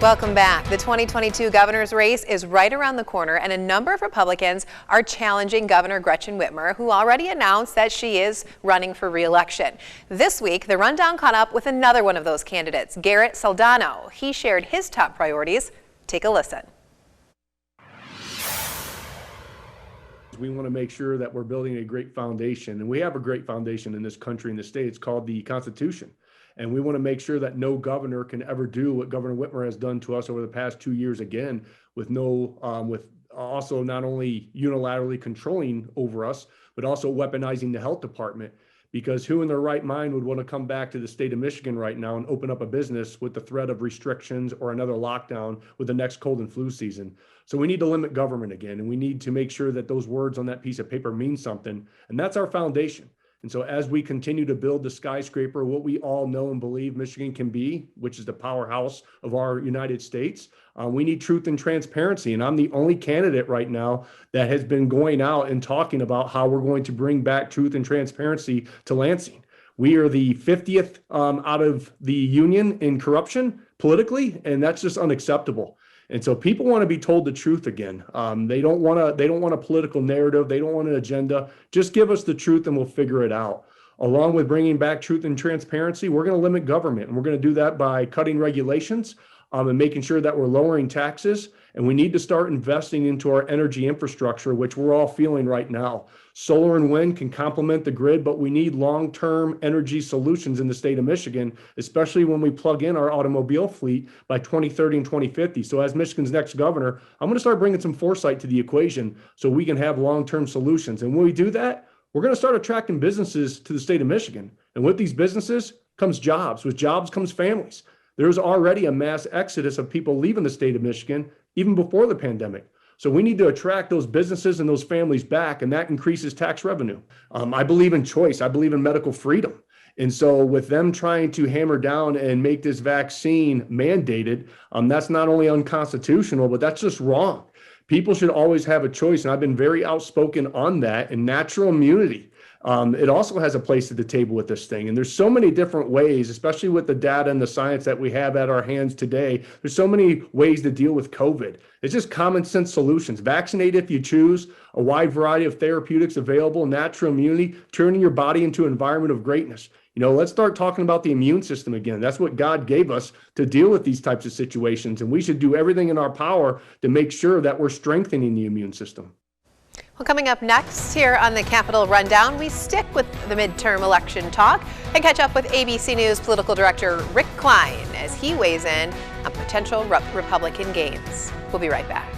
Welcome back. The 2022 governor's race is right around the corner, and a number of Republicans are challenging Governor Gretchen Whitmer, who already announced that she is running for re-election. This week, the Rundown caught up with another one of those candidates, Garrett Soldano. He shared his top priorities. Take a listen. We want to make sure that we're building a great foundation, and we have a great foundation in this country and the state. It's called the Constitution. And we want to make sure that no governor can ever do what Governor Whitmer has done to us over the past 2 years, again, with also not only unilaterally controlling over us, but also weaponizing the health department. Because who in their right mind would want to come back to the state of Michigan right now and open up a business with the threat of restrictions or another lockdown with the next cold and flu season? So we need to limit government again, and we need to make sure that those words on that piece of paper mean something. And that's our foundation. And so as we continue to build the skyscraper, what we all know and believe Michigan can be, which is the powerhouse of our United States, we need truth and transparency. And I'm the only candidate right now that has been going out and talking about how we're going to bring back truth and transparency to Lansing. We are the 50th out of the union in corruption politically, and that's just unacceptable. And so people want to be told the truth again. They don't want a political narrative. They don't want an agenda. Just give us the truth and we'll figure it out. Along with bringing back truth and transparency, we're going to limit government. And we're going to do that by cutting regulations and making sure that we're lowering taxes. And we need to start investing into our energy infrastructure, which we're all feeling right now. Solar and wind can complement the grid, but we need long-term energy solutions in the state of Michigan, especially when we plug in our automobile fleet by 2030 and 2050. So as Michigan's next governor, I'm going to start bringing some foresight to the equation so we can have long-term solutions. And when we do that, we're going to start attracting businesses to the state of Michigan. And with these businesses comes jobs. With jobs comes families. There's already a mass exodus of people leaving the state of Michigan even before the pandemic. So we need to attract those businesses and those families back, and that increases tax revenue. I believe in choice. I believe in medical freedom. And so with them trying to hammer down and make this vaccine mandated, that's not only unconstitutional, but that's just wrong. People should always have a choice, and I've been very outspoken on that. And natural immunity, it also has a place at the table with this thing. And there's so many different ways, especially with the data and the science that we have at our hands today. There's so many ways to deal with COVID. It's just common sense solutions. Vaccinate if you choose, a wide variety of therapeutics available, natural immunity, turning your body into an environment of greatness. You know, let's start talking about the immune system again. That's what God gave us to deal with these types of situations. And we should do everything in our power to make sure that we're strengthening the immune system. Well, coming up next here on the Capitol Rundown, we stick with the midterm election talk and catch up with ABC News political director Rick Klein as he weighs in on potential Republican gains. We'll be right back.